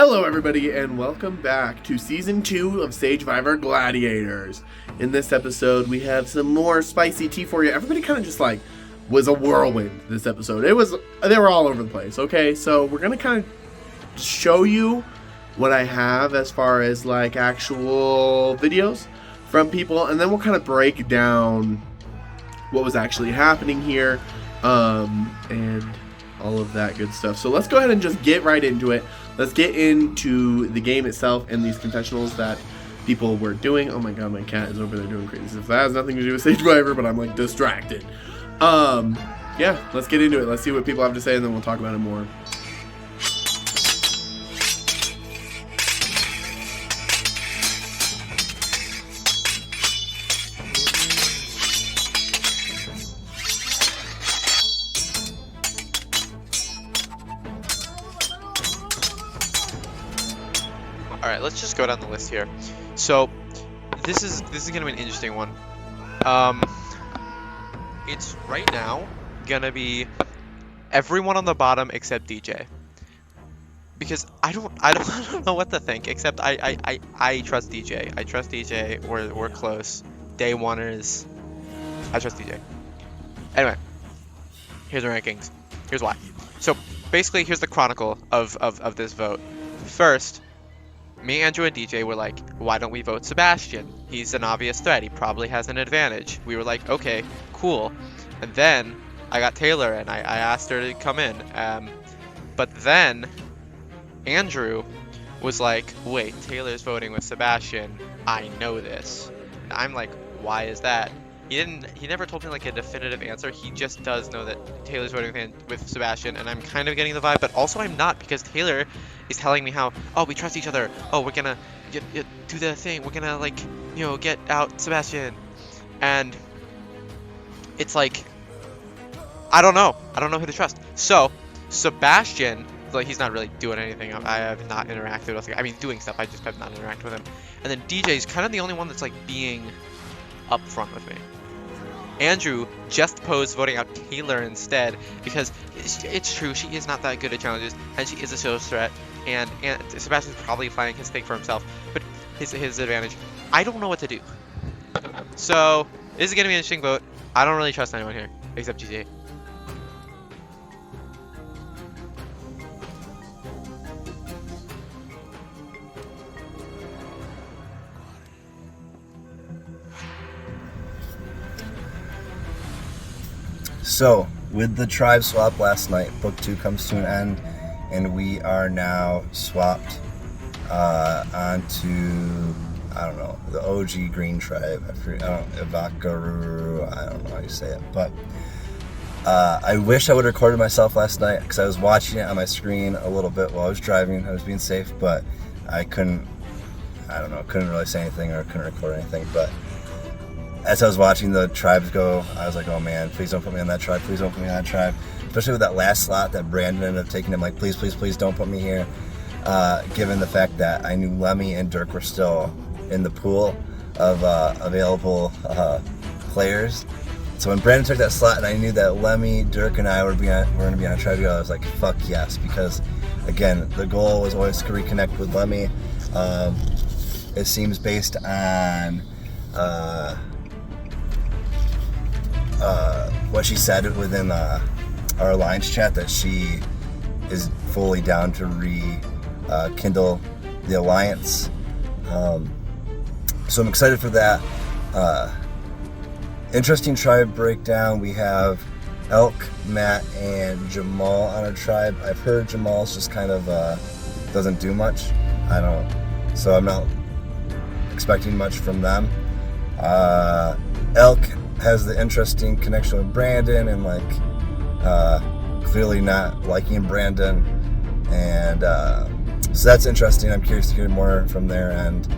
Hello everybody and welcome back to Season 2 of Sagevivor Gladiators. In this episode we have some more spicy tea for you. Everybody kind of just was a whirlwind this episode. They were all over the place, okay? So we're going to kind of show you what I have as far as actual videos from people, and then we'll kind of break down what was actually happening here and all of that good stuff. So let's go ahead and just get right into it. Let's get into the game itself and these confessionals that people were doing. Oh my god, my cat is over there doing crazy stuff. That has nothing to do with Sagevivor, but I'm distracted. Yeah, let's get into it. Let's see what people have to say and then we'll talk about it more. Alright, let's just go down the list here. So, this is gonna be an interesting one. It's right now gonna be everyone on the bottom except DJ. Because I don't know what to think, except I trust DJ. I trust DJ. We're close. Day oneers. I trust DJ. Anyway, here's the rankings. Here's why. So basically here's the chronicle of this vote. First, me, Andrew, and DJ were like, why don't we vote Sebastian? He's an obvious threat. He probably has an advantage. We were like, okay, cool. And then I got Taylor, and I asked her to come in. But then Andrew was like, wait, Taylor's voting with Sebastian. I know this. And I'm like, why is that? He never told me a definitive answer. He just does know that Taylor's voting with Sebastian, and I'm kind of getting the vibe, but also I'm not, because Taylor is telling me how, oh, we trust each other. Oh, we're gonna do the thing. We're gonna get out Sebastian. And it's like, I don't know who to trust. So Sebastian, he's not really doing anything. I have not interacted with him. I mean, doing stuff. I just have not interacted with him. And then DJ is kind of the only one that's being upfront with me. Andrew just posed voting out Taylor instead because it's true, she is not that good at challenges and she is a social threat, and Sebastian's probably finding his thing for himself, but his advantage. I don't know what to do. So this is gonna be an interesting vote. I don't really trust anyone here except GTA. So, with the tribe swap last night, Book 2 comes to an end, and we are now swapped onto, I don't know, the OG Green Tribe. Ivakaru, I don't know how you say it, but I wish I would have recorded myself last night, because I was watching it on my screen a little bit while I was driving. I was being safe, but I couldn't really say anything, or couldn't record anything, but as I was watching the tribes go, I was like, oh man, please don't put me on that tribe, please don't put me on that tribe. Especially with that last slot that Brandon ended up taking, him please, please, please don't put me here. Given the fact that I knew Lemmy and Dirk were still in the pool of available players. So when Brandon took that slot and I knew that Lemmy, Dirk, and I were going to be on a tribe together, I was like, fuck yes, because again, the goal was always to reconnect with Lemmy. It seems based on what she said within our Alliance chat, that she is fully down to rekindle the Alliance. So I'm excited for that. Interesting tribe breakdown. We have Elk, Matt, and Jamal on our tribe. I've heard Jamal's just kind of doesn't do much. So I'm not expecting much from them. Elk has the interesting connection with Brandon and clearly not liking Brandon, and so that's interesting. I'm curious to hear more from their end.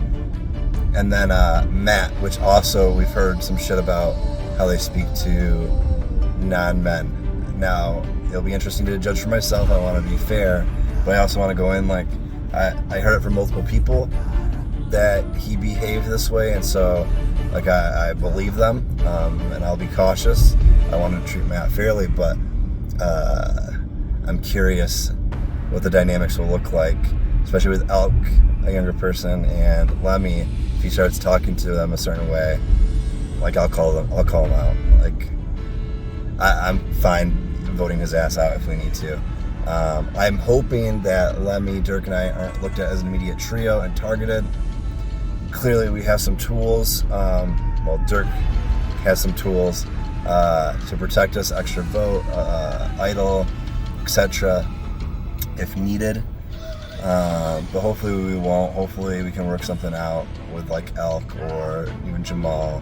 And then Matt, which also we've heard some shit about how they speak to non-men. Now it'll be interesting to judge for myself. I want to be fair, but I also want to go in I heard it from multiple people that he behaved this way, and so I believe them, and I'll be cautious. I want to treat Matt fairly, but I'm curious what the dynamics will look like especially with Elk, a younger person, and Lemmy, if he starts talking to them a certain way, like I'll call him out. Like I'm fine voting his ass out if we need to. I'm hoping that Lemmy, Dirk, and I aren't looked at as an immediate trio and targeted. Clearly, we have some tools. Dirk has some tools to protect us, extra vote, idle, etc. if needed. But hopefully we won't. Hopefully we can work something out with like Elk or even Jamal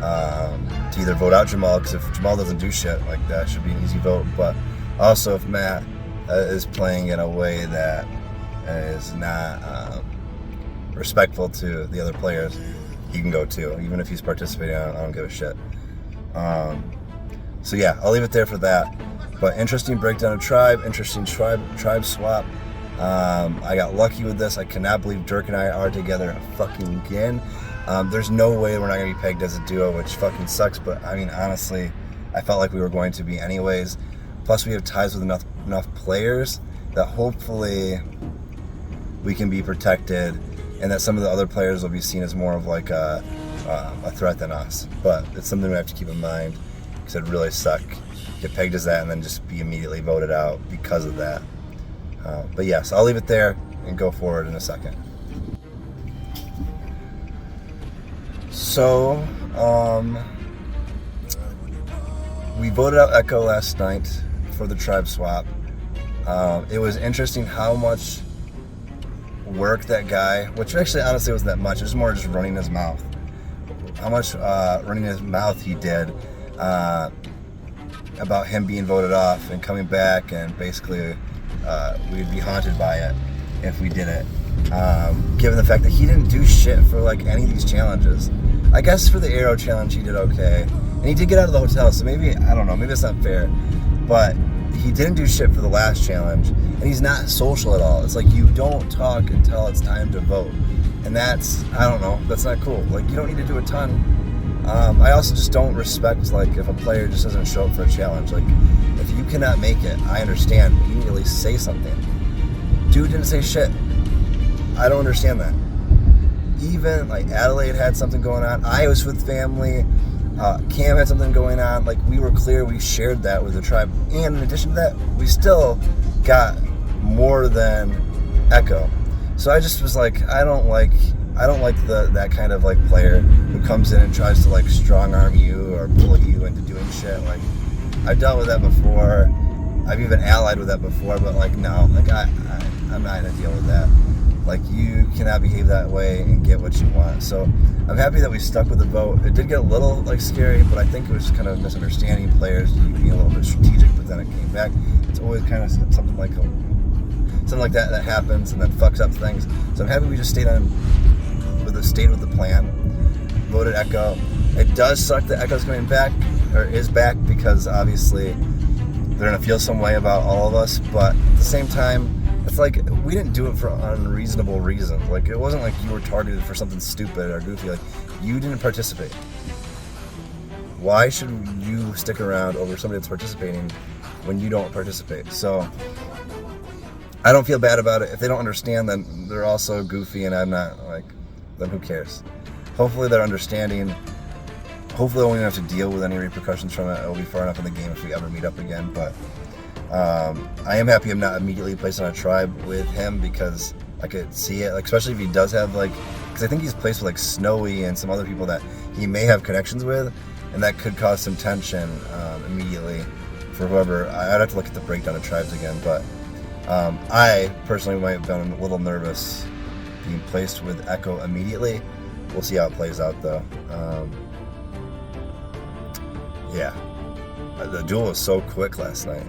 to either vote out Jamal, because if Jamal doesn't do shit, like that should be an easy vote. But also if Matt is playing in a way that is not respectful to the other players, he can go too. Even if he's participating, I don't give a shit. So yeah, I'll leave it there for that. But interesting breakdown of tribe, interesting tribe swap. I got lucky with this. I cannot believe Dirk and I are together fucking again. There's no way we're not going to be pegged as a duo, which fucking sucks, but I mean, honestly, I felt like we were going to be anyways. Plus, we have ties with enough players that hopefully we can be protected, and that some of the other players will be seen as more of like a threat than us. But it's something we have to keep in mind, because it'd really suck. Get pegged as that and then just be immediately voted out because of that. But yes, I'll leave it there and go forward in a second. So, we voted out Echo last night for the tribe swap. It was interesting how much work that guy, which actually honestly wasn't that much, it was more just running his mouth. How much running his mouth he did about him being voted off and coming back, and basically we'd be haunted by it if we did it. Given the fact that he didn't do shit for like any of these challenges. I guess for the Arrow challenge he did okay. And he did get out of the hotel, so maybe, I don't know, maybe it's not fair. But he didn't do shit for the last challenge, and he's not social at all. It's like you don't talk until it's time to vote. And that's, I don't know, that's not cool. Like, you don't need to do a ton. I also just don't respect, like, if a player just doesn't show up for a challenge. Like, if you cannot make it, I understand, but you need to at least say something. Dude didn't say shit. I don't understand that. Even, like, Adelaide had something going on. I was with family. Cam had something going on. Like, we were clear, we shared that with the tribe. And in addition to that, we still got more than Echo. So I just was like, I don't like that kind of like player who comes in and tries to like strong arm you or bully you into doing shit. Like, I've dealt with that before. I've even allied with that before, but like, no, like I'm not gonna deal with that. Like, you cannot behave that way and get what you want. So I'm happy that we stuck with the vote. It did get a little like scary, but I think it was just kind of misunderstanding players, being a little bit strategic, but then it came back. It's always kind of something like that happens and then fucks up things. So I'm happy we just stayed with the plan. Voted Echo. It does suck that Echo's coming back, or is back, because obviously they're gonna feel some way about all of us, but at the same time, it's like we didn't do it for unreasonable reasons. Like, it wasn't like you were targeted for something stupid or goofy. Like, you didn't participate. Why should you stick around over somebody that's participating when you don't participate? So I don't feel bad about it. If they don't understand, then they're also goofy, and I'm not, like, then who cares? Hopefully they're understanding. Hopefully we won't have to deal with any repercussions from it. It'll be far enough in the game if we ever meet up again. But I am happy I'm not immediately placed on a tribe with him, because I could see it, like, especially if he does have, like, because I think he's placed with like Snowy and some other people that he may have connections with, and that could cause some tension immediately for whoever. I'd have to look at the breakdown of tribes again, but I personally might have been a little nervous being placed with Echo immediately. We'll see how it plays out, though. Yeah, the duel was so quick last night.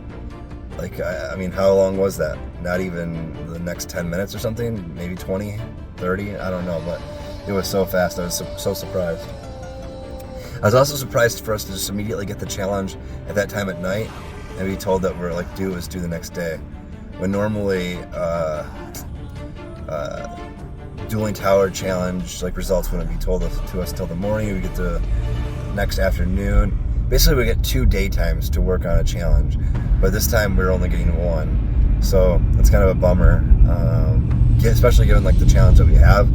Like, I mean, how long was that? Not even the next 10 minutes or something? Maybe 20, 30? I don't know, but it was so fast. I was so surprised. I was also surprised for us to just immediately get the challenge at that time at night and be told that we're like, due the next day. When normally, dueling tower challenge, like, results wouldn't be told to us till the morning. We get the next afternoon. Basically, we get 2 daytimes to work on a challenge, but this time we're only getting 1. So it's kind of a bummer. especially given like the challenge that we have,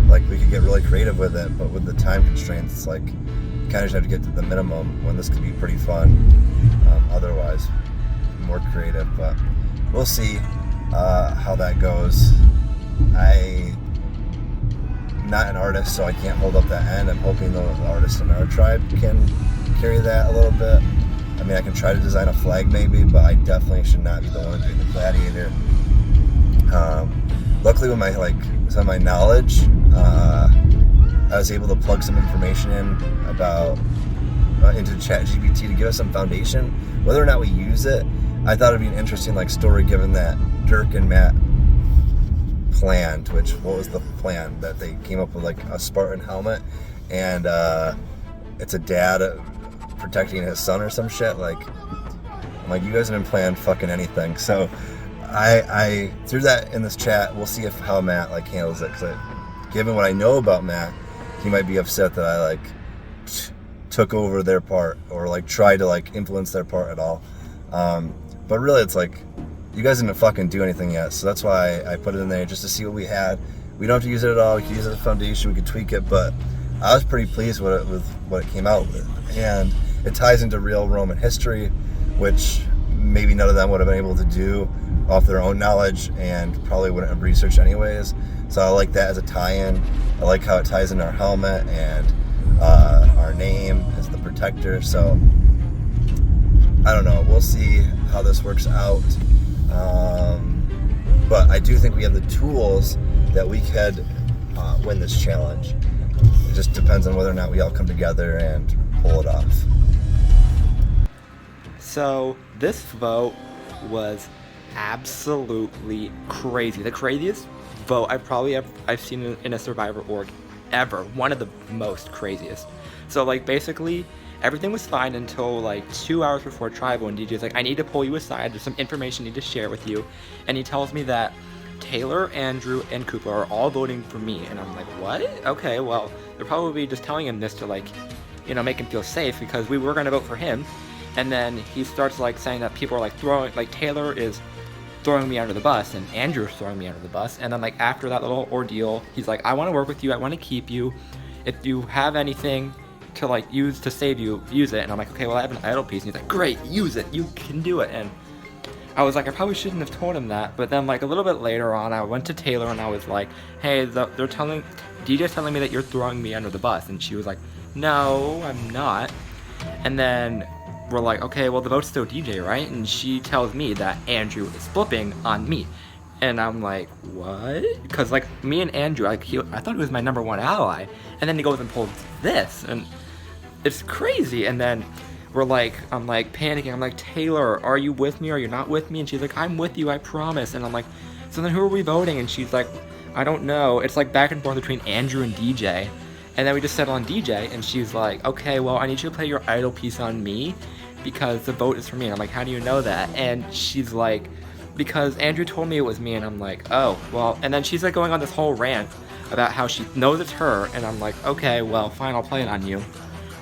like we could get really creative with it, but with the time constraints, it's like you kind of just have to get to the minimum when this could be pretty fun. Otherwise, more creative, but we'll see how that goes. I'm not an artist, so I can't hold up that end. I'm hoping the artists in our tribe can carry that a little bit. I mean, I can try to design a flag maybe, but I definitely should not be the one doing the gladiator. Luckily, with some of my knowledge, I was able to plug some information in about into ChatGPT to give us some foundation. Whether or not we use it, I thought it'd be an interesting story, given that Dirk and Matt planned. What was the plan? That they came up with a Spartan helmet, and it's a dad protecting his son or some shit. I'm like, you guys have been planning fucking anything. So I threw that in this chat. We'll see how Matt handles it, because given what I know about Matt, he might be upset that I took over their part, or tried to influence their part at all. But really, it's you guys didn't fucking do anything yet, so that's why I put it in there, just to see what we had. We don't have to use it at all. We can use it as a foundation. We can tweak it, but I was pretty pleased with what it came out with, and it ties into real Roman history, which maybe none of them would have been able to do off their own knowledge, and probably wouldn't have researched anyways. So I like that as a tie-in. I like how it ties in our helmet and our name as the protector. So I don't know. We'll see how this works out. But I do think we have the tools that we could win this challenge. It just depends on whether or not we all come together and pull it off. So this vote was absolutely crazy. The craziest vote I've seen in a Survivor org ever. One of the most craziest. So basically everything was fine until 2 hours before tribal, and DJ's I need to pull you aside. There's some information I need to share with you. And he tells me that Taylor, Andrew, and Cooper are all voting for me. And I'm like, what? Okay, well, they're probably just telling him this to make him feel safe, because we were going to vote for him. And then he starts saying that people are throwing, Taylor is throwing me under the bus, and Andrew's throwing me under the bus. And then after that little ordeal, he's I want to work with you, I want to keep you. If you have anything to use to save you, use it. And I'm okay, well, I have an idol piece. And he's great, use it, you can do it. And I was I probably shouldn't have told him that. But then a little bit later on, I went to Taylor and I was hey, DJ's telling me that you're throwing me under the bus. And she was no, I'm not. And then we're okay, well, the vote's still DJ, right? And she tells me that Andrew is flipping on me. And I'm what? Because me and Andrew, I thought he was my number one ally. And then he goes and pulls this, and it's crazy. And then I'm panicking. I'm Taylor, are you with me or are you not with me? And she's I'm with you, I promise. And I'm so then who are we voting? And she's I don't know. It's back and forth between Andrew and DJ. And then we just settle on DJ, and she's okay, well, I need you to play your idol piece on me, because the vote is for me. And I'm how do you know that? And she's because Andrew told me it was me. And I'm oh, well. And then she's going on this whole rant about how she knows it's her. And I'm okay, well, fine, I'll play it on you.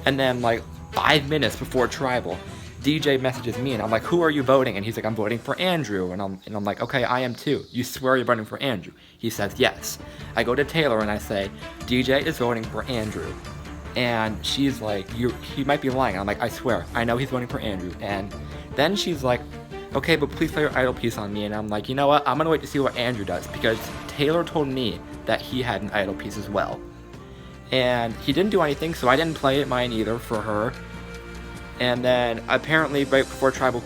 And then 5 minutes before tribal, DJ messages me, and I'm who are you voting? And he's I'm voting for Andrew. And I'm okay, I am too. You swear you're voting for Andrew? He says yes. I go to Taylor and I say, DJ is voting for Andrew. And she's he might be lying. I'm I swear, I know he's voting for Andrew. And then she's okay, but please play your idol piece on me. And I'm you know what? I'm gonna wait to see what Andrew does, because Taylor told me that he had an idol piece as well. And he didn't do anything, so I didn't play mine either for her. And then apparently right before tribal,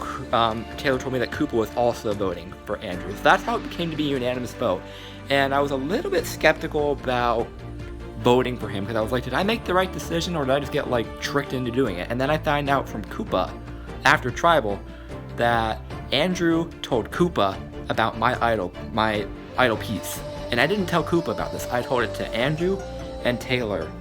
Taylor told me that Cooper was also voting for Andrew. So that's how it came to be a unanimous vote. And I was a little bit skeptical about voting for him, because I was did I make the right decision, or did I just get tricked into doing it? And then I find out from Koopa after tribal that Andrew told Koopa about my idol piece. And I didn't tell Koopa about this. I told it to Andrew and Taylor.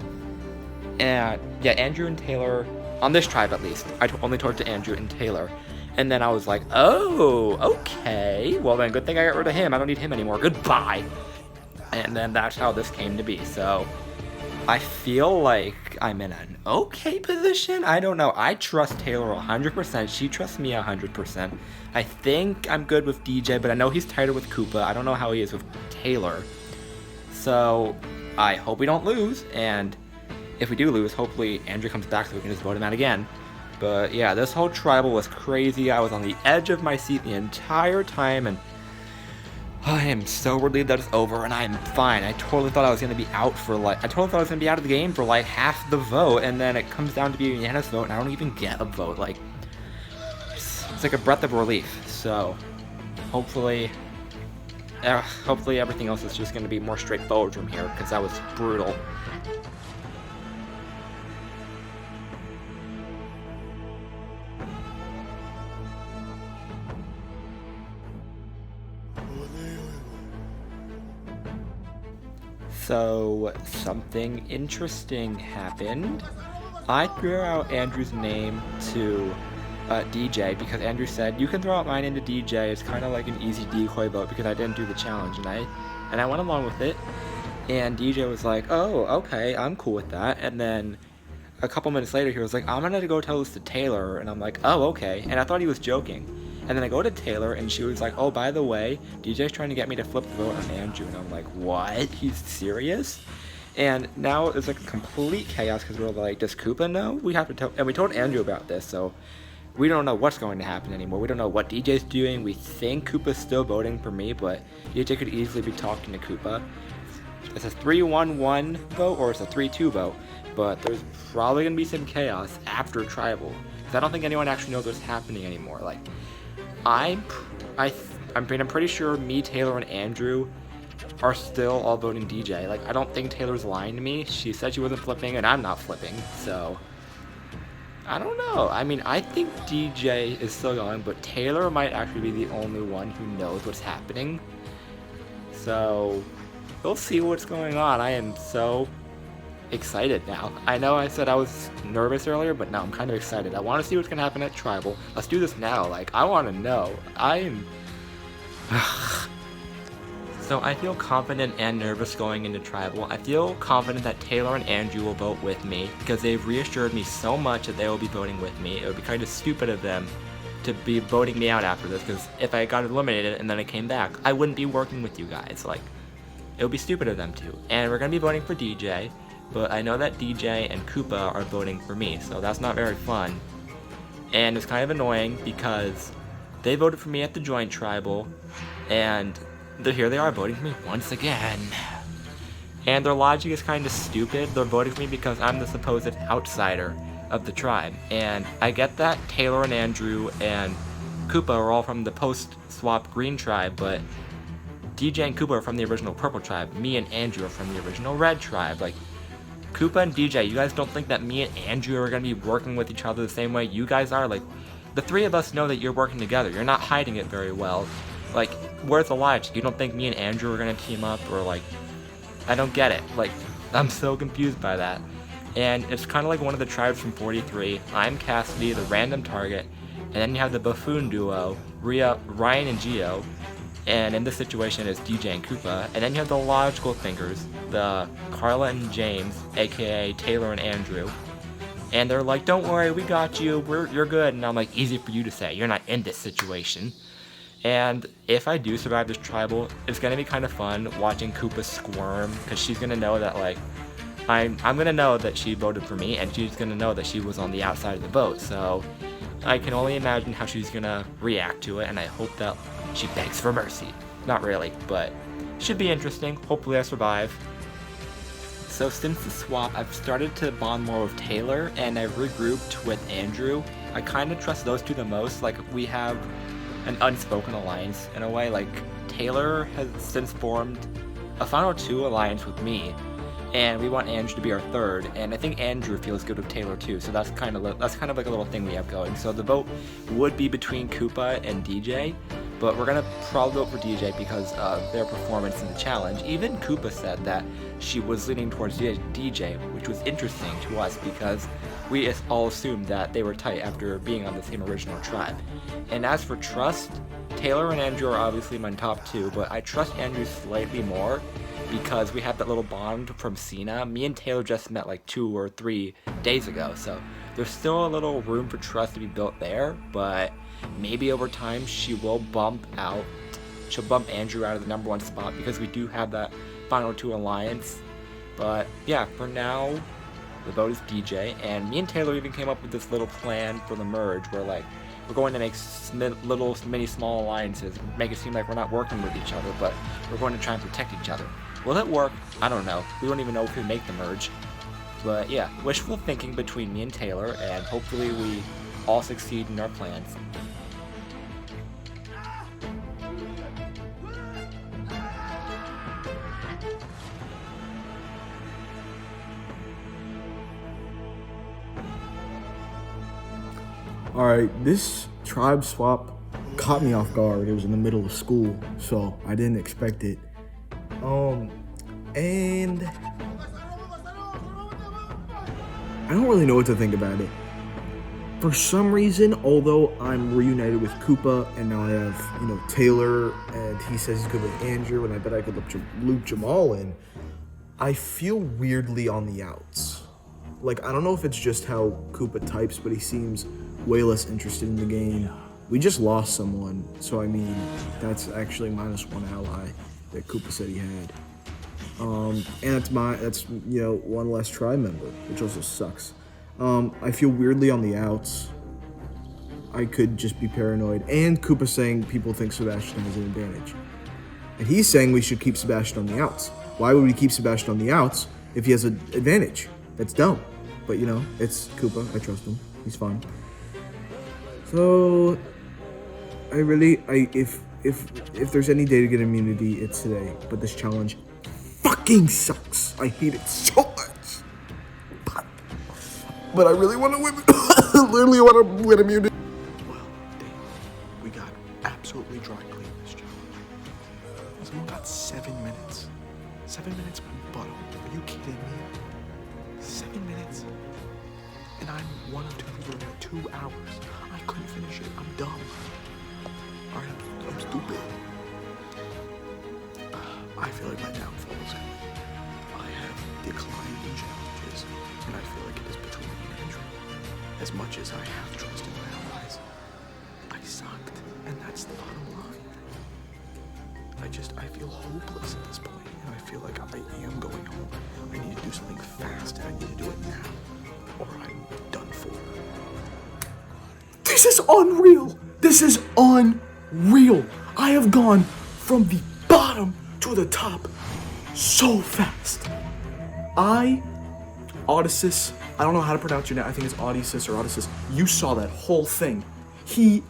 And yeah, Andrew and Taylor, on this tribe at least. I only told it to Andrew and Taylor. And then I was oh, okay. Well then, good thing I got rid of him. I don't need him anymore. Goodbye. And then that's how this came to be. So I feel I'm in an okay position. I don't know. I trust Taylor 100%. She trusts me 100%. I think I'm good with DJ, but I know he's tighter with Koopa. I don't know how he is with Taylor. So I hope we don't lose, and if we do lose, hopefully Andrew comes back so we can just vote him out again. But yeah, this whole tribal was crazy. I was on the edge of my seat the entire time, and I am so relieved that it's over, and I'm fine. I totally thought I was going to be out of the game for like half the vote, and then it comes down to be a unanimous vote, and I don't even get a vote. Like, it's like a breath of relief. So hopefully everything else is just going to be more straightforward from here, because that was brutal. So something interesting happened. I threw out Andrew's name to DJ because Andrew said, you can throw out my name to DJ. It's kind of like an easy decoy vote because I didn't do the challenge, and I went along with it. And DJ was like, oh, okay, I'm cool with that. And then a couple minutes later, he was like, I'm gonna go tell this to Taylor. And I'm like, oh, okay. And I thought he was joking. And then I go to Taylor, and she was like, oh, by the way, DJ's trying to get me to flip the vote on Andrew. And I'm like, what? He's serious? And now it's like a complete chaos because we're like, does Koopa know? We have to tell, and we told Andrew about this, so we don't know what's going to happen anymore. We don't know what DJ's doing. We think Koopa's still voting for me, but DJ could easily be talking to Koopa. It's a 3-1-1 vote, or it's a 3-2 vote, but there's probably going to be some chaos after Tribal, because I don't think anyone actually knows what's happening anymore. Like, I'm pretty sure me, Taylor, and Andrew are still all voting DJ. Like, I don't think Taylor's lying to me. She said she wasn't flipping, and I'm not flipping, so I don't know. I mean, I think DJ is still going, but Taylor might actually be the only one who knows what's happening. So we'll see what's going on. I am so excited now. I know I said I was nervous earlier, but now I'm kind of excited. I want to see what's gonna happen at Tribal. Let's do this now. Like, I want to know. So I feel confident and nervous going into Tribal. I feel confident that Taylor and Andrew will vote with me because they've reassured me so much that they will be voting with me. It would be kind of stupid of them to be voting me out after this, because if I got eliminated and then I came back, I wouldn't be working with you guys. Like, it would be stupid of them to. And we're gonna be voting for DJ. But I know that DJ and Koopa are voting for me, so that's not very fun. And it's kind of annoying because they voted for me at the joint tribal, and here they are voting for me once again. And their logic is kind of stupid. They're voting for me because I'm the supposed outsider of the tribe. And I get that Taylor and Andrew and Koopa are all from the post-swap green tribe, but DJ and Koopa are from the original purple tribe. Me and Andrew are from the original red tribe. Like, Koopa and DJ, you guys don't think that me and Andrew are going to be working with each other the same way you guys are? Like, the three of us know that you're working together. You're not hiding it very well. Like, where's the logic? You don't think me and Andrew are going to team up? Or, like, I don't get it. Like, I'm so confused by that. And it's kind of like one of the tribes from 43. I'm Cassidy, the random target. And then you have the buffoon duo, Ryan and Gio. And in this situation, it's DJ and Koopa. And then you have the logical thinkers, the Carla and James, aka Taylor and Andrew. And they're like, don't worry, we got you, you're good. And I'm like, easy for you to say, you're not in this situation. And if I do survive this tribal, it's gonna be kind of fun watching Koopa squirm, because she's gonna know that, like, I'm gonna know that she voted for me, and she's gonna know that she was on the outside of the vote. So I can only imagine how she's gonna react to it, and I hope that she begs for mercy. Not really, but should be interesting. Hopefully I survive. So since the swap, I've started to bond more with Taylor, and I've regrouped with Andrew. I kind of trust those two the most. Like, we have an unspoken alliance in a way. Like, Taylor has since formed a Final Two alliance with me, and we want Andrew to be our third, and I think Andrew feels good with Taylor too, so that's kind of like a little thing we have going. So the vote would be between Koopa and DJ, but we're gonna probably vote for DJ because of their performance in the challenge. Even Koopa said that she was leaning towards DJ, which was interesting to us because we all assumed that they were tight after being on the same original tribe. And as for trust, Taylor and Andrew are obviously my top two, but I trust Andrew slightly more because we have that little bond from Cena. Me and Taylor just met like 2 or 3 days ago, so there's still a little room for trust to be built there, but maybe over time she will bump out she'll bump Andrew out of the number 1 spot because we do have that final 2 alliance. But yeah, for now, the vote is DJ, and me and Taylor even came up with this little plan for the merge where like we're going to make little mini small alliances, make it seem like we're not working with each other, but we're going to try and protect each other. Will it work? I don't know. We don't even know if we make the merge. But yeah, wishful thinking between me and Taylor, and hopefully we all succeed in our plans. Alright, this tribe swap caught me off guard. It was in the middle of school, so I didn't expect it. And I don't really know what to think about it. For some reason, although I'm reunited with Koopa, and now I have, Taylor, and he says he's good with Andrew, and I bet I could loop Jamal in, I feel weirdly on the outs. Like, I don't know if it's just how Koopa types, but he seems way less interested in the game. We just lost someone, so I mean, that's actually -1 ally that Koopa said he had. And that's one less tribe member, which also sucks. I feel weirdly on the outs. I could just be paranoid. And Koopa's saying people think Sebastian has an advantage. And he's saying we should keep Sebastian on the outs. Why would we keep Sebastian on the outs if he has an advantage? That's dumb. But it's Koopa. I trust him. He's fine. So if there's any day to get immunity, it's today. But this challenge fucking sucks. I hate it so much. But I really want to win. Literally want to win immunity. Well, Dave, we got absolutely dry clean this challenge. Someone got 7 minutes. 7 minutes rebuttal. Are you kidding me? 7 minutes? And I'm one of 2 people in 2 hours. I couldn't finish it. I'm dumb. Alright, I'm stupid. I feel like my downfall is coming. I have declined in challenges, and I feel like it is between me and Andrew. As much as I have trust in my allies, I sucked, and that's the bottom line. I feel hopeless at this point, and I feel like I am going home. I need to do something fast, and I need to do it now, or I'm done for. This is unreal. This is unreal. I have gone from the bottom to the top so fast. Odysseus, I don't know how to pronounce your name. I think it's Odysseus or Odysseus. You saw that whole thing. He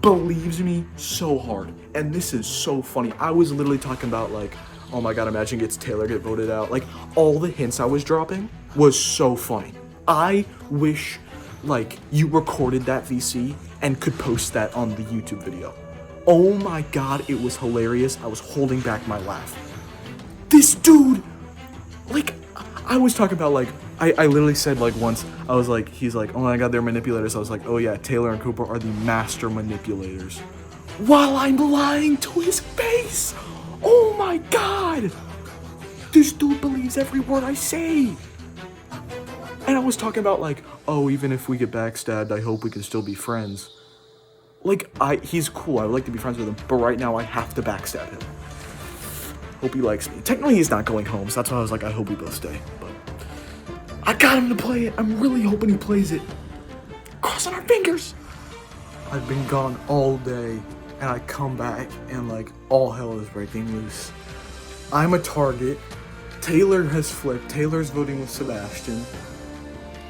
believes me so hard. And this is so funny. I was literally talking about like, oh my god, imagine gets Taylor get voted out. Like, all the hints I was dropping was so funny. I wish like you recorded that VC and could post that on the YouTube video. Oh my god, it was hilarious. I was holding back my laugh. This dude, like, I was talking about, like, I literally said, like, once, I was like, he's like, oh my god, they're manipulators. I was like, oh yeah, Taylor and Koopa are the master manipulators. While I'm lying to his face. Oh my god. This dude believes every word I say. And I was talking about, like, oh, even if we get backstabbed, I hope we can still be friends. Like, he's cool, I would like to be friends with him, but right now I have to backstab him. Hope he likes me. Technically, he's not going home, so that's why I was like, I hope we both stay. But I got him to play it. I'm really hoping he plays it. Crossing our fingers. I've been gone all day, and I come back, and like, all hell is breaking loose. I'm a target. Taylor has flipped. Taylor's voting with Sebastian.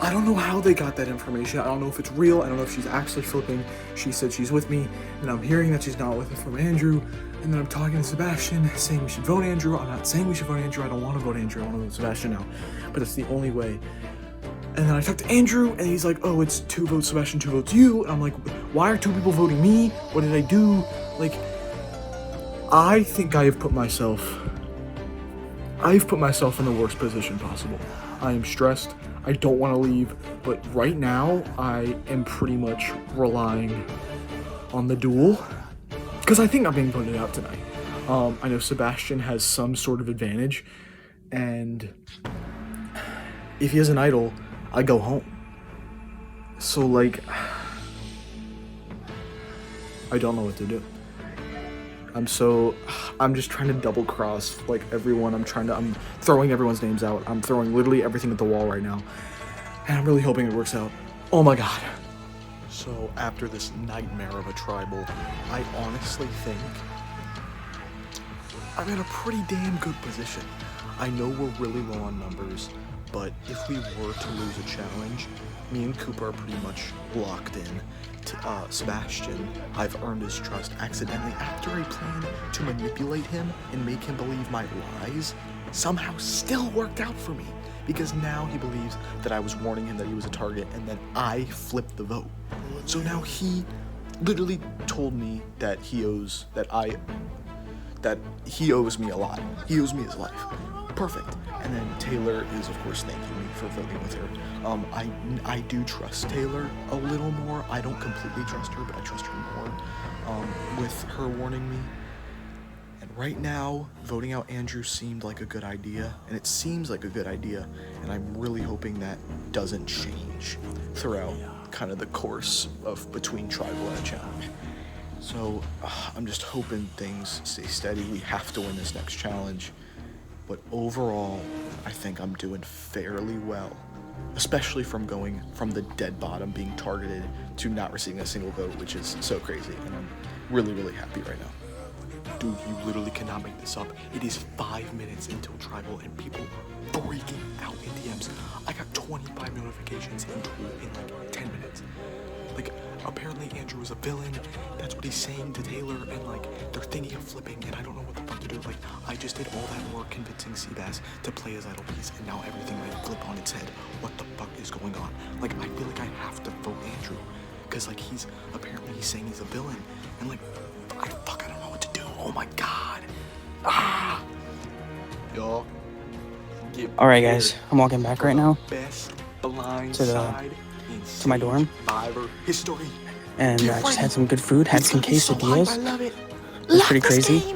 I don't know how they got that information. I don't know if it's real. I don't know if she's actually flipping. She said she's with me, and I'm hearing that she's not with me from Andrew. And then I'm talking to Sebastian, saying we should vote Andrew. I'm not saying we should vote Andrew. I don't want to vote Andrew. I want to vote Sebastian now. But it's the only way. And then I talked to Andrew, and he's like, oh, it's 2 votes Sebastian, 2 votes you. And I'm like, why are 2 people voting me? What did I do? Like, I think I've put myself in the worst position possible. I am stressed. I don't want to leave, but right now I am pretty much relying on the duel because I think I'm being voted out tonight. I know Sebastian has some sort of advantage, and if he has an idol, I go home. So like, I don't know what to do. I'm just trying to double cross like everyone. I'm throwing everyone's names out. I'm throwing literally everything at the wall right now. And I'm really hoping it works out. Oh my god. So after this nightmare of a tribal, I honestly think I'm in a pretty damn good position. I know we're really low on numbers, but if we were to lose a challenge, me and Cooper are pretty much locked in. Sebastian, I've earned his trust accidentally after I planned to manipulate him and make him believe my lies. Somehow still worked out for me, because now he believes that I was warning him that he was a target and then I flipped the vote. So now he literally told me that he owes me a lot. He owes me his life. Perfect. And then Taylor is, of course, thanking me for voting with her. I do trust Taylor a little more. I don't completely trust her, but I trust her more with her warning me. And right now, voting out Andrew seemed like a good idea, and it seems like a good idea, and I'm really hoping that doesn't change throughout kind of the course of between tribal and a challenge. So I'm just hoping things stay steady. We have to win this next challenge. But overall, I think I'm doing fairly well, especially from going from the dead bottom being targeted to not receiving a single vote, which is so crazy, and I'm really, really happy right now. Dude, you literally cannot make this up. It is 5 minutes until tribal and people freaking out in DMs. I got 25 notifications in like 10 minutes. Like, apparently Andrew is a villain. That's what he's saying to Taylor, and like they're thinking of flipping, and I don't know what the fuck to do. Like, I just did all that work convincing Seabass to play his idol piece, and now everything might flip on its head. What the fuck is going on? Like, I feel like I have to vote Andrew, because like he's saying he's a villain, and like I don't know what to do. Oh my god. Y'all. All right, guys. I'm walking back right now Best blind to side to my dorm, Survivor history. and I just had some good food. Had some quesadillas. I love it. It was pretty crazy.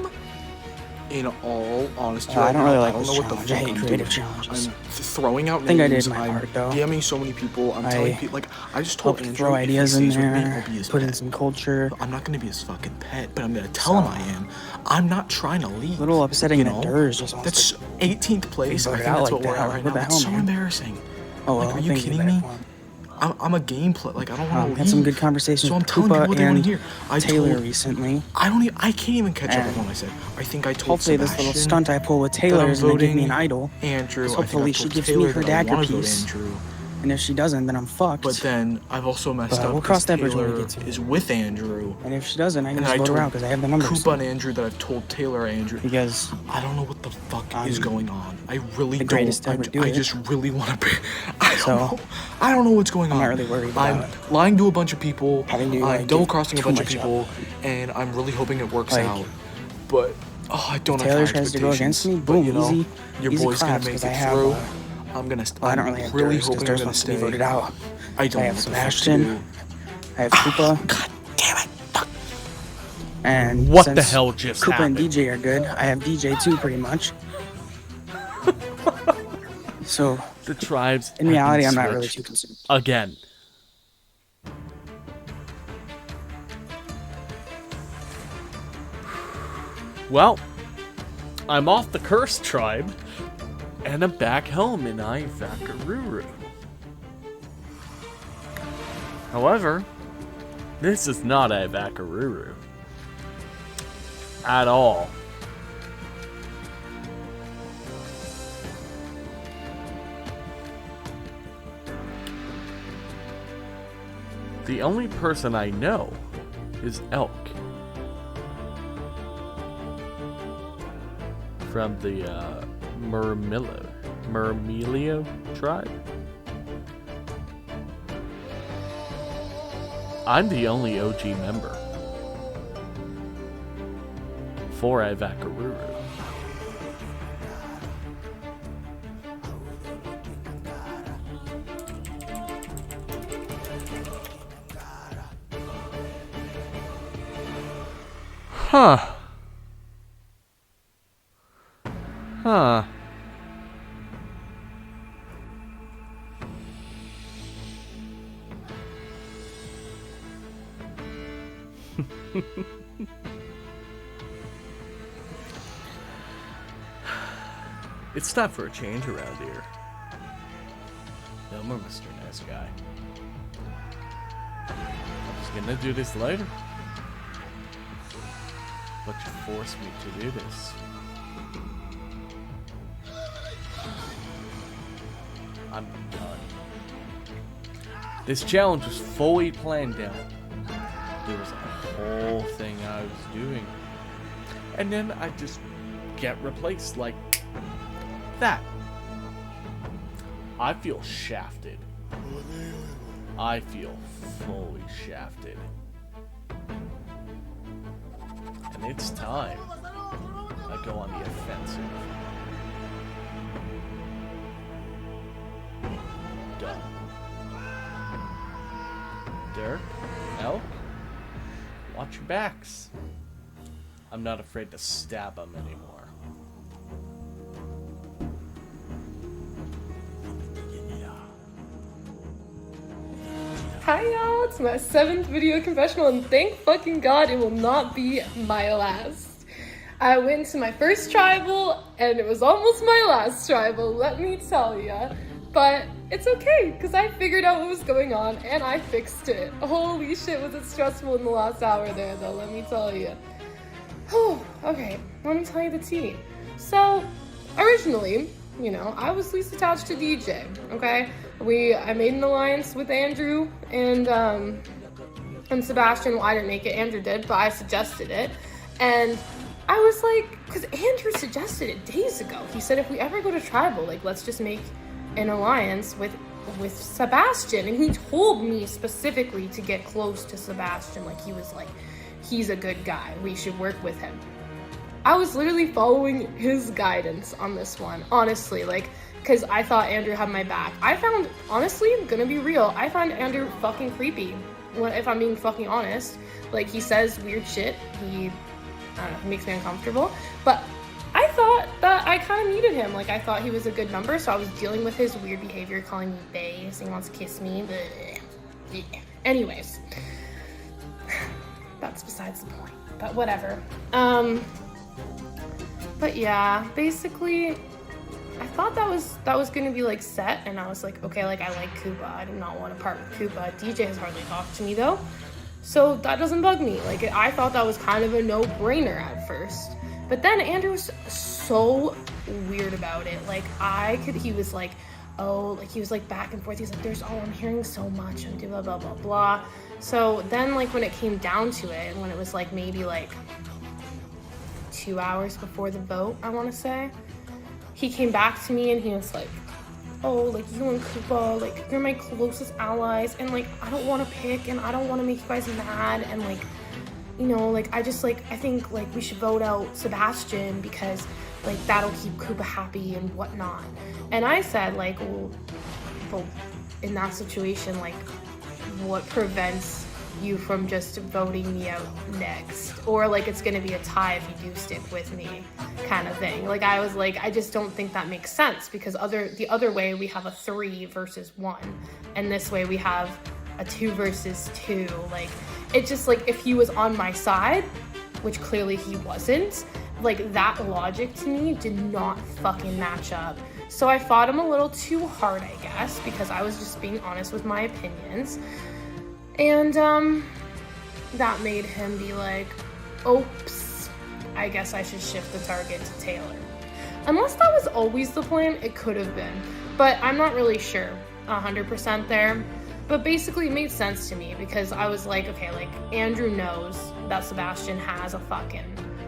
In all honesty, I don't really like I don't this know what the challenge. fuck I hate I'm creative doing. challenges. I'm throwing out I think I names. did my I'm part, though. DMing so many people. I'm telling people, like, I just told Helped Andrew throw if he ideas in stays with me, there, I'll be his put in pet. some culture. I'm not gonna be his fucking pet, but I'm gonna tell him I am. I'm not trying to leave. A little upsetting you that know? Durs just wants That's to 18th place. I voted think out that's like what we're that. at right What now. the It's hell, so man? embarrassing. Oh well, Like, are I you think kidding better me? for him. I'm a game player. Like, I don't want to leave. Had some good conversations So I'm with telling people Koopa what they want and to hear. I Taylor told, recently. I can't even catch up with And what I said. I think I told Hopefully, this Sebastian little stunt I pull with that Taylor I'm is gonna give me voting an idol. Andrew. So I think hopefully I she told gives Taylor me her that I dagger want to vote piece. Andrew. And if she doesn't, then I'm fucked. But then I've also messed But up we'll because cross that bridge when we Taylor get to it. is with Andrew. And if she doesn't, I can And just I vote her told out because I have the numbers. Koopa and Andrew that I've told Taylor Andrew. Because I don't know what the fuck is I'm going on. I really the don't. greatest to ever do I it. just really want to be. I So, don't know what's going on. I'm not really worried I'm about lying to a bunch of people. having to, I'm like, double give crossing a too bunch of much people, and I'm really hoping it works Like, out. But I don't have Taylor high tries to go against me, expectations. boom, But, you know, easy, your easy boy's gonna claps, make 'cause it I have, through. well, I'm gonna. I don't really have really Durs, 'cause hoping I'm Durs gonna wants to be stay. voted out. I don't I know have what the fuck to Sebastian. do. I have Koopa. God damn it! Fuck. And What since the hell just Koopa happened? and DJ are good, I have DJ too, pretty much. So, The tribes. in have reality, been I'm not really switched too concerned. again. Well, I'm off the cursed tribe, and I'm back home in Ivakaruru. However, this is not Ivakaruru. At all. The only person I know is Elk. From the Murmilio tribe. I'm the only OG member for Ivakaruru. Huh. Huh. It's time for a change around here. No more Mr. Nice Guy. I'm just gonna do this later. But you forced me to do this. I'm done. This challenge was fully planned out. There was a whole thing I was doing. And then I just get replaced like that. I feel shafted. I feel fully shafted. And it's time I go on the offensive. Done. Dirk, Elk, watch your backs. I'm not afraid to stab them anymore. Hi y'all, it's my 7th video confessional and thank fucking god it will not be my last. I went to my first tribal and it was almost my last tribal, let me tell ya. But it's okay, because I figured out what was going on and I fixed it. Holy shit, was it stressful in the last hour there though, let me tell you. Okay, let me tell you the tea. So, originally, you know, I was least attached to DJ, okay? I made an alliance with Andrew and Sebastian. Well, I didn't make it, Andrew did, but I suggested it. And I was like, because Andrew suggested it days ago. He said if we ever go to tribal, like, let's just make an alliance with Sebastian. And he told me specifically to get close to Sebastian. Like, he was like, he's a good guy. We should work with him. I was literally following his guidance on this one, honestly, like, because I thought Andrew had my back. I found, honestly, I'm gonna be real, I find Andrew fucking creepy, if I'm being fucking honest. Like, he says weird shit, he makes me uncomfortable, but I thought that I kind of needed him. Like, I thought he was a good number, so I was dealing with his weird behavior, calling me bae, saying he wants to kiss me, bleh. Anyways, that's besides the point, but whatever. But yeah, basically, I thought that was gonna be like set, and I was like, okay, like, I like Koopa. I do not want to part with Koopa. DJ has hardly talked to me though, so that doesn't bug me. Like, I thought that was kind of a no-brainer at first, but then Andrew was so weird about it. Like, he was like, oh, like, he was like back and forth. He's like, I'm hearing so much and blah blah blah blah. So then, like, when it came down to it, and when it was like maybe like 2 hours before the vote, I want to say, he came back to me and he was like, oh, like, you and Koopa, like, you're my closest allies, and like, I don't want to pick, and I don't want to make you guys mad, and like, you know, like, I think like we should vote out Sebastian because like that'll keep Koopa happy and whatnot. And I said, like, well, in that situation, like, what prevents you from just voting me out next? Or like, it's gonna be a tie if you do stick with me, kind of thing. Like, I was like, I just don't think that makes sense, because the other way we have a 3 versus 1, and this way we have a 2 versus 2. Like, it just, like, if he was on my side, which clearly he wasn't, like, that logic to me did not fucking match up. So I fought him a little too hard, I guess, because I was just being honest with my opinions. And that made him be like, oops, I guess I should shift the target to Taylor. Unless that was always the plan, it could have been, but I'm not really sure 100% there. But basically it made sense to me, because I was like, okay, like, Andrew knows that Sebastian has a fucking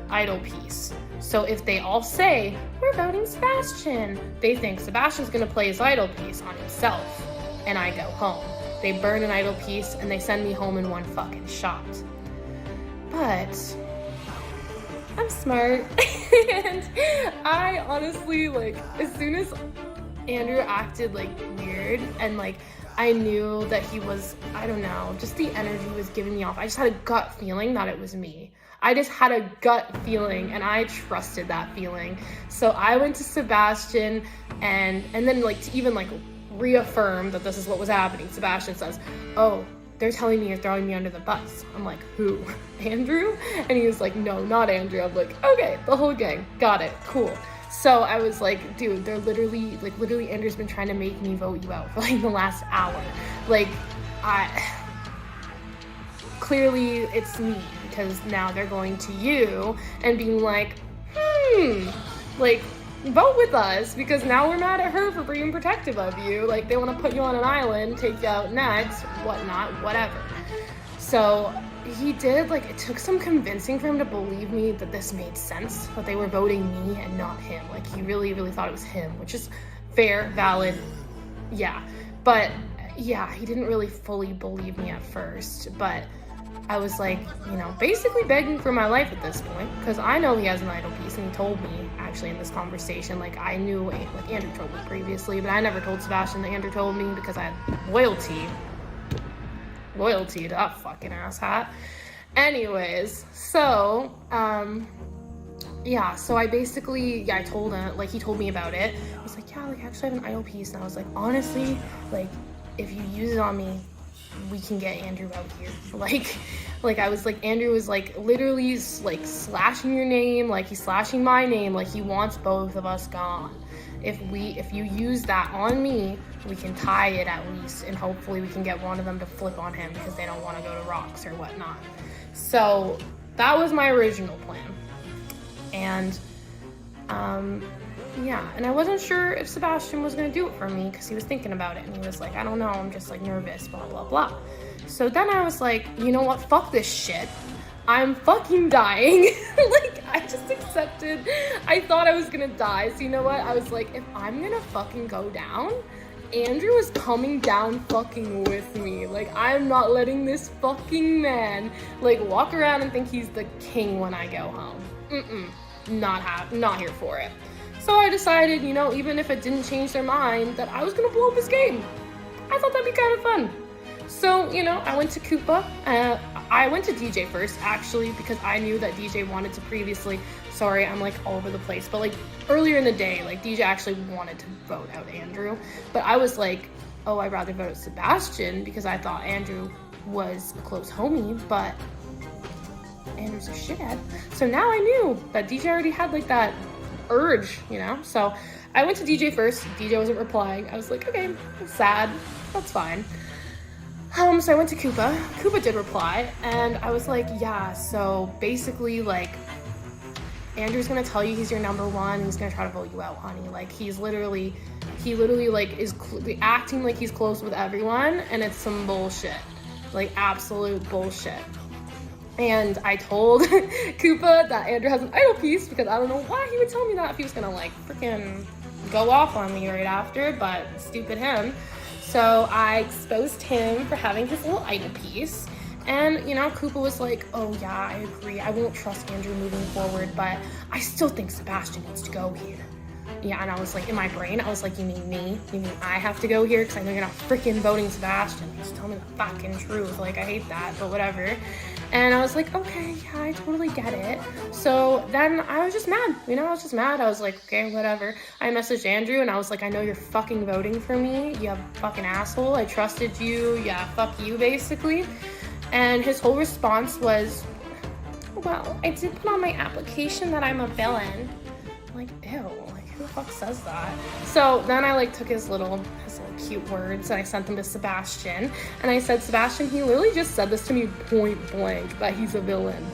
idol piece. So if they all say, we're voting Sebastian, they think Sebastian's gonna play his idol piece on himself, and I go home. They burn an idol piece and they send me home in one fucking shot. But I'm smart. And I honestly, like, as soon as Andrew acted like weird, and like, I knew that he was, I don't know, just the energy was giving me off. I just had a gut feeling that it was me. I just had a gut feeling, and I trusted that feeling. So I went to Sebastian, and then, like, to even like reaffirm that this is what was happening, Sebastian says, oh, they're telling me you're throwing me under the bus. I'm like, who? Andrew? And he was like, no, not Andrew. I'm like, okay, the whole gang, got it, cool. So I was like, dude, they're literally Andrew's been trying to make me vote you out for like the last hour. Like, clearly it's me, because now they're going to you and being like, like, vote with us, because now we're mad at her for being protective of you. Like, they want to put you on an island, take you out next, whatnot, whatever. So he did, like, it took some convincing for him to believe me that this made sense, that they were voting me and not him. Like, he really, really thought it was him, which is fair, valid, yeah. But, yeah, he didn't really fully believe me at first, but I was like, you know, basically begging for my life at this point, because I know he has an idol piece, and he told me, actually, in this conversation, like, I knew, like, Andrew told me previously, but I never told Sebastian that Andrew told me, because I had loyalty to that fucking asshat. Anyways, so, yeah, so I basically, I told him, like, he told me about it. I was like, yeah, like, I actually have an idol piece, and I was like, honestly, like, if you use it on me, we can get Andrew out here. Like I was like, Andrew was like literally like slashing your name, like he's slashing my name, like he wants both of us gone. If you use that on me, we can tie it at least, and hopefully we can get one of them to flip on him because they don't want to go to rocks or whatnot. So that was my original plan. And yeah, and I wasn't sure if Sebastian was gonna do it for me because he was thinking about it, and he was like, I don't know, I'm just like nervous, blah blah blah. So then I was like, you know what, fuck this shit, I'm fucking dying. Like, I just accepted, I thought I was gonna die, so you know what, I was like, if I'm gonna fucking go down, Andrew is coming down fucking with me. Like, I'm not letting this fucking man like walk around and think he's the king when I go home. Not here for it. So I decided, you know, even if it didn't change their mind, that I was gonna blow up his game. I thought that'd be kind of fun. So, you know, I went to Koopa. I went to DJ first, actually, because I knew that DJ wanted to previously. Sorry, I'm like all over the place. But like earlier in the day, like DJ actually wanted to vote out Andrew. But I was like, oh, I'd rather vote Sebastian because I thought Andrew was a close homie, but Andrew's a shithead. So now I knew that DJ already had like that urge, you know? So I went to DJ first. DJ wasn't replying. I was like, okay, I'm sad. That's fine. So I went to Koopa. Koopa did reply, and I was like, yeah, so basically, like, Andrew's gonna tell you he's your number one, and he's gonna try to vote you out, honey. Like, he literally, like, is acting like he's close with everyone, and it's some bullshit. Like, absolute bullshit. And I told Koopa that Andrew has an idol piece, because I don't know why he would tell me that if he was gonna, like, freaking go off on me right after, but stupid him. So I exposed him for having his little idol piece. And, you know, Koopa was like, oh yeah, I agree. I won't trust Andrew moving forward, but I still think Sebastian needs to go here. Yeah, and I was like, in my brain, I was like, you mean me? You mean I have to go here? Because I know you're not freaking voting Sebastian. Just tell me the fucking truth. Like, I hate that, but whatever. And I was like, okay, yeah, I totally get it. So then I was just mad. You know, I was just mad. I was like, okay, whatever. I messaged Andrew and I was like, I know you're fucking voting for me. You fucking asshole. I trusted you. Yeah, fuck you, basically. And his whole response was, well, I did put on my application that I'm a villain. I'm like, ew, like, who the fuck says that? So then I like took his little cute words and I sent them to Sebastian. And I said, Sebastian, he literally just said this to me point blank, that he's a villain.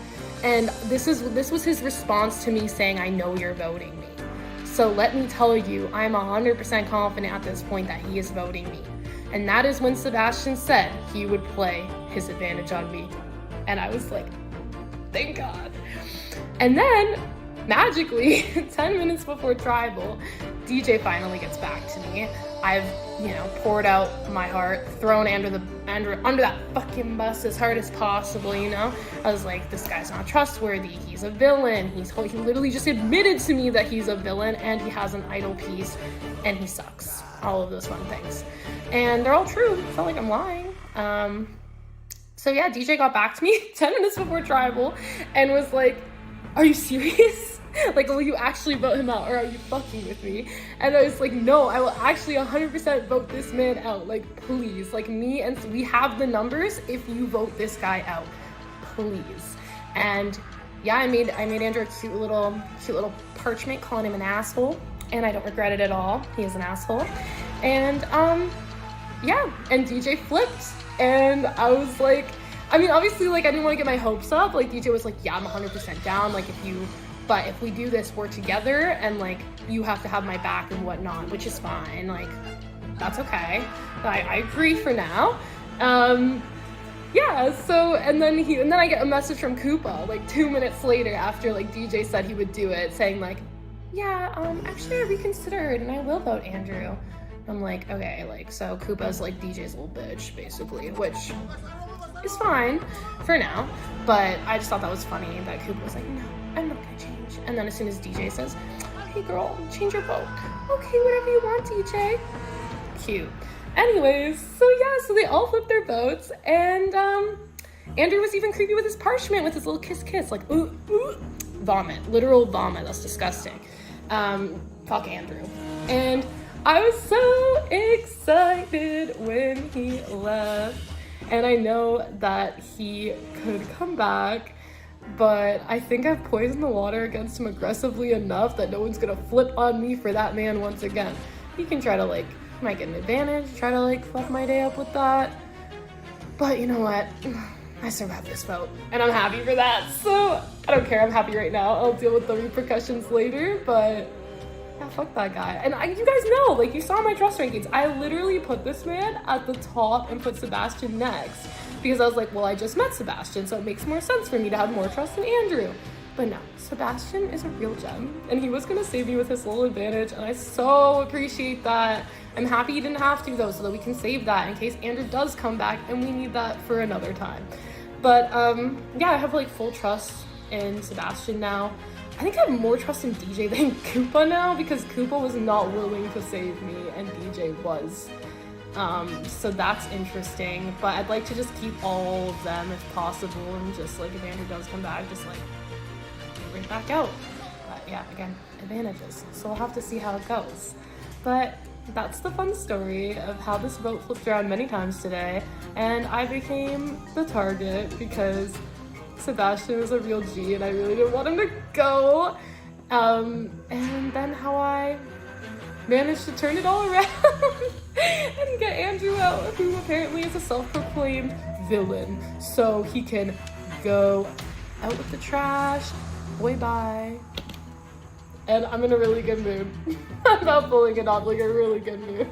And this was his response to me saying, I know you're voting me. So let me tell you, I'm 100% confident at this point that he is voting me. And that is when Sebastian said he would play his advantage on me. And I was like, thank God. And then, magically, 10 minutes before Tribal, DJ finally gets back to me. I've, you know, poured out my heart, thrown under that fucking bus as hard as possible, you know? I was like, this guy's not trustworthy, he's a villain, he literally just admitted to me that he's a villain, and he has an idol piece, and he sucks. All of those fun things. And they're all true, it's not like I'm lying. So yeah, DJ got back to me 10 minutes before Tribal, and was like, are you serious? Like, will you actually vote him out, or are you fucking with me? And I was like, no, I will actually 100% vote this man out. Like, please. Like, me and we have the numbers if you vote this guy out. Please. And yeah, I made Andrew a cute little parchment calling him an asshole, and I don't regret it at all. He is an asshole. And yeah, and DJ flipped, and I was like, I mean, obviously, like, I didn't want to get my hopes up. Like, DJ was like, yeah, I'm 100% down. Like, if we do this, we're together, and like, you have to have my back and whatnot, which is fine. Like, that's okay. I agree for now. Yeah, so, and then I get a message from Koopa, like, 2 minutes later after, like, DJ said he would do it, saying, like, yeah, actually I reconsidered, and I will vote Andrew. I'm like, okay, like, so Koopa's, like, DJ's little bitch, basically, which is fine for now, but I just thought that was funny that Koopa was like, no, I'm not gonna change. And then as soon as DJ says, hey girl, change your vote. Okay, whatever you want, DJ. Cute. Anyways, so they all flipped their votes, and Andrew was even creepy with his parchment, with his little kiss, like, ooh, vomit, literal vomit, that's disgusting. Fuck Andrew. And I was so excited when he left, and I know that he could come back, but I think I've poisoned the water against him aggressively enough that no one's gonna flip on me for that man once again. He can try to, like, might get an advantage, try to, like, fuck my day up with that. But you know what? I survived this vote, and I'm happy for that. So, I don't care, I'm happy right now. I'll deal with the repercussions later, but yeah, fuck that guy. And you guys know, like, you saw my trust rankings. I literally put this man at the top and put Sebastian next, because I was like, well, I just met Sebastian, so it makes more sense for me to have more trust in Andrew. But no, Sebastian is a real gem, and he was gonna save me with his little advantage, and I so appreciate that. I'm happy he didn't have to, though, so that we can save that in case Andrew does come back, and we need that for another time. But yeah, I have, like, full trust in Sebastian now. I think I have more trust in DJ than Koopa now, because Koopa was not willing to save me, and DJ was. So that's interesting, but I'd like to just keep all of them if possible, and just, like, if Andrew does come back, just, like, right back out. But yeah, again, advantages, so we'll have to see how it goes. But that's the fun story of how this vote flipped around many times today, and I became the target because Sebastian was a real G and I really didn't want him to go. And then how I managed to turn it all around and get Andrew out, who apparently is a self-proclaimed villain, so he can go out with the trash. Boy, bye. And I'm in a really good mood. I'm not pulling it off, like a really good mood.